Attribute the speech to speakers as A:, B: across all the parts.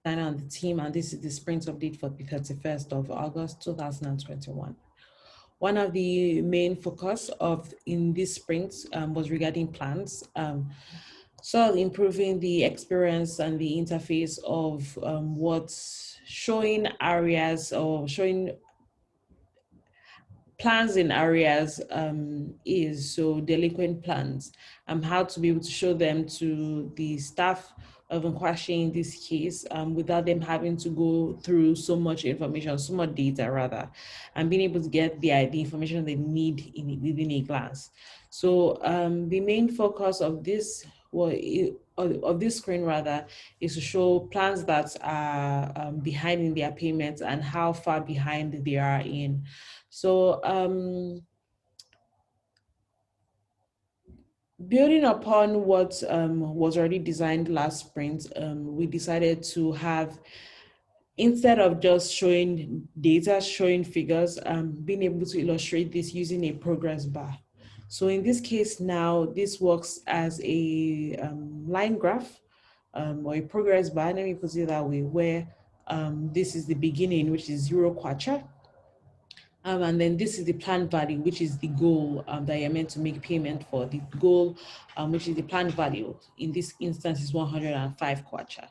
A: on the team, and this is the sprint update for the 31st of August 2021. One of the main focus in this sprint was regarding plans. So improving the experience and the interface of what's showing areas or showing plans in areas is so delinquent plans, how to be able to show them to the staff of Nkwashi in this case, without them having to go through so much information, so much data rather, and being able to get the information they need within a glance. So the main focus of this of this screen rather is to show plans that are behind in their payments and how far behind they are in. So building upon what was already designed last sprint, we decided to have, instead of just showing data, showing figures, being able to illustrate this using a progress bar. So in this case now, this works as a line graph or a progress bar, let me put it that way, where this is the beginning, which is 0 kwacha. And then this is the planned value, which is the goal that you're meant to make payment for. The goal, which is the planned value, in this instance is 105 kwacha.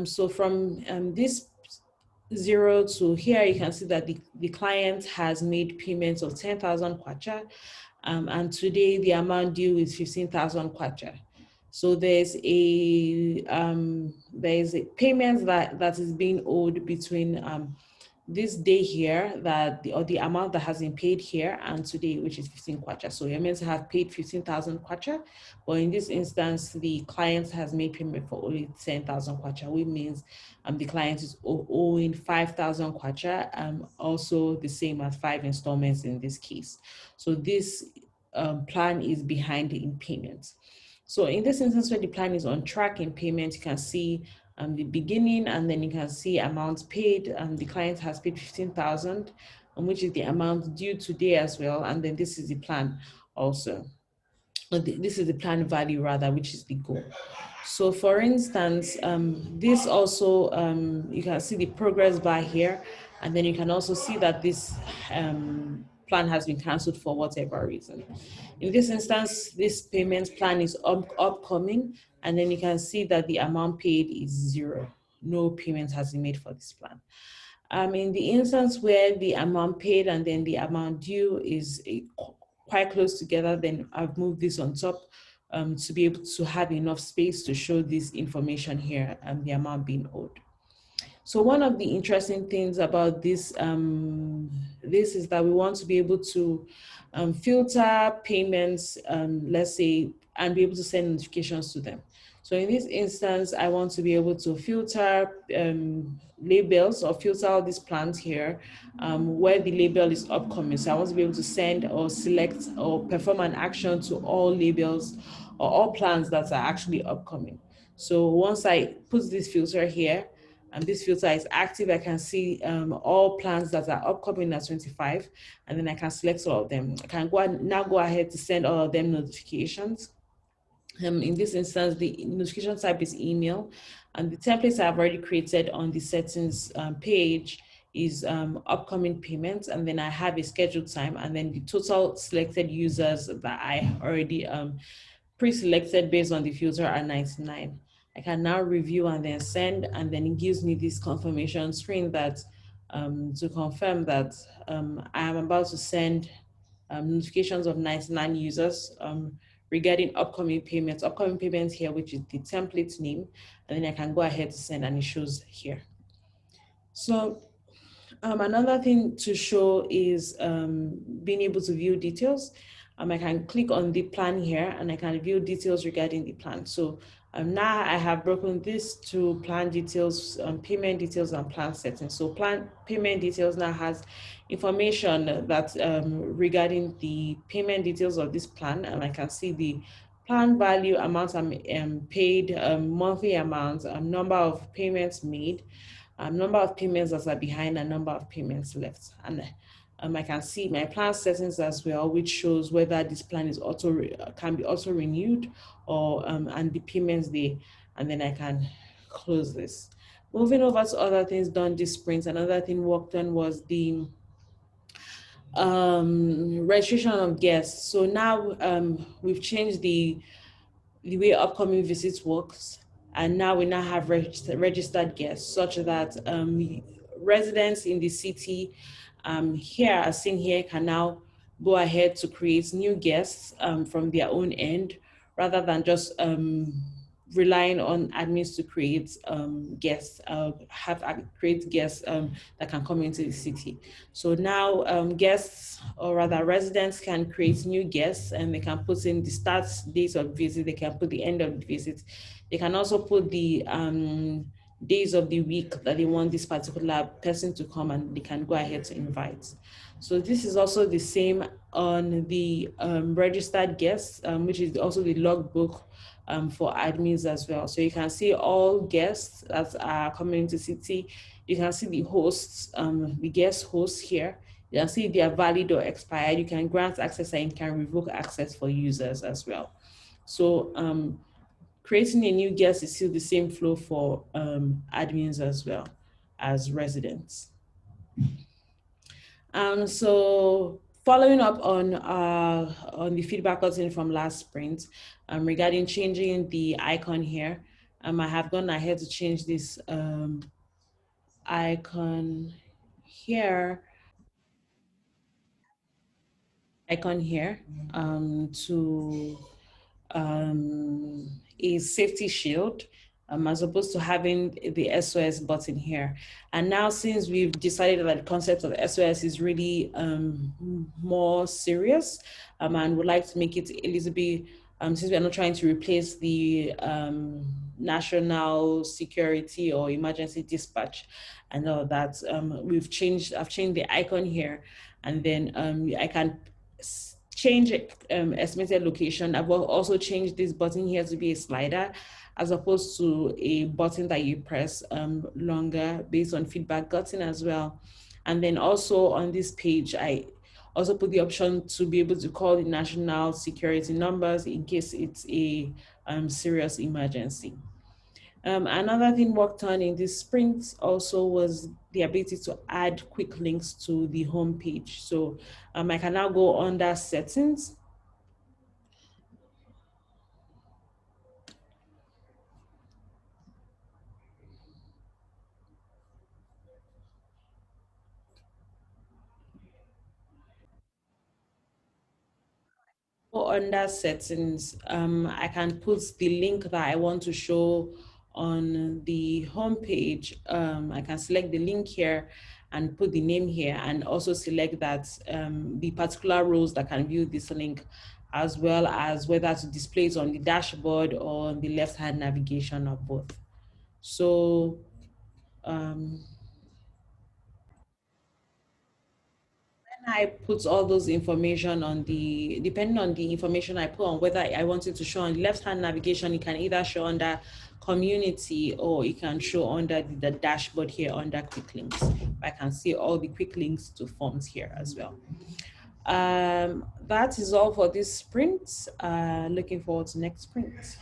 A: So from this 0 to here, you can see that the client has made payments of 10,000 kwacha. And today the amount due is 15,000 kwacha. So there's a payment that is being owed between this day here, or the amount that has been paid here, and today, which is 15 kwacha. So you're meant to have paid 15,000 kwacha, but in this instance, the client has made payment for only 10,000 kwacha, which means the client is owing 5,000 kwacha, also the same as 5 installments in this case. So this plan is behind in payments. So in this instance, where the plan is on track in payment, you can see the beginning, and then you can see amounts paid. The client has paid 15,000, which is the amount due today as well. And then this is the plan also. This is the plan value rather, which is the goal. So for instance, this also, you can see the progress bar here, and then you can also see that this plan has been cancelled for whatever reason. In this instance, this payment plan is upcoming, and then you can see that the amount paid is 0. No payment has been made for this plan. In the instance where the amount paid and then the amount due is quite close together, then I've moved this on top to be able to have enough space to show this information here and the amount being owed. So one of the interesting things about this this is that we want to be able to filter payments, let's say, and be able to send notifications to them. So in this instance, I want to be able to filter labels or filter all these plans here where the label is upcoming. So I want to be able to send or select or perform an action to all labels or all plans that are actually upcoming. So once I put this filter here, and this filter is active, I can see all plans that are upcoming at 25, and then I can select all of them. I can now go ahead to send all of them notifications. In this instance, the notification type is email, and the templates I've already created on the settings page is upcoming payments, and then I have a scheduled time, and then the total selected users that I already pre-selected based on the filter are 99. I can now review and then send, and then it gives me this confirmation screen that to confirm that I am about to send notifications of 99 users regarding upcoming payments. Upcoming payments here, which is the template name, and then I can go ahead to send, and it shows here. So another thing to show is being able to view details. I can click on the plan here, and I can view details regarding the plan. So now I have broken this to plan details, payment details, and plan settings. So plan payment details now has information that regarding the payment details of this plan, and I can see the plan value, amount I'm paid, monthly amount, number of payments made, number of payments that are behind, and number of payments left. And I can see my plan settings as well, which shows whether this plan is can be auto renewed or and the payments day, and then I can close this. Moving over to other things done this sprint, another thing worked on was the registration of guests. So now we've changed the way upcoming visits works, and now we now have registered guests such that residents in the city here, as seen here, can now go ahead to create new guests from their own end rather than just relying on admins to create guests, create guests that can come into the city. So now guests, or rather residents, can create new guests, and they can put in the start dates of visit, they can put the end of the visit. They can also put the days of the week that they want this particular person to come, and they can go ahead to invite. So this is also the same on the registered guests, which is also the logbook for admins as well. So you can see all guests that are coming into city. You can see the hosts, the guest hosts here. You can see if they are valid or expired. You can grant access and you can revoke access for users as well. So creating a new guest is still the same flow for admins as well as residents. So following up on the feedback gotten from last sprint regarding changing the icon here, I have gone ahead to change this icon here to a safety shield, as opposed to having the SOS button here. And now, since we've decided that the concept of SOS is really more serious, and would like to make it a little bit, since we're not trying to replace the national security or emergency dispatch and all that, I've changed the icon here, and then I can change estimated location. I've also changed this button here to be a slider as opposed to a button that you press longer based on feedback gotten as well. And then also on this page, I also put the option to be able to call the national security numbers in case it's a serious emergency. Another thing worked on in this sprint also was the ability to add quick links to the home page. So I can now go under settings. Go under settings, I can put the link that I want to show on the home page. I can select the link here and put the name here, and also select that the particular roles that can view this link, as well as whether to display it on the dashboard or on the left-hand navigation, or both. So I put all those information on the, depending on the information I put on, whether I want it to show on left-hand navigation, it can either show under community or it can show under the dashboard here under quick links. I can see all the quick links to forms here as well. That is all for this sprint. Looking forward to next sprint.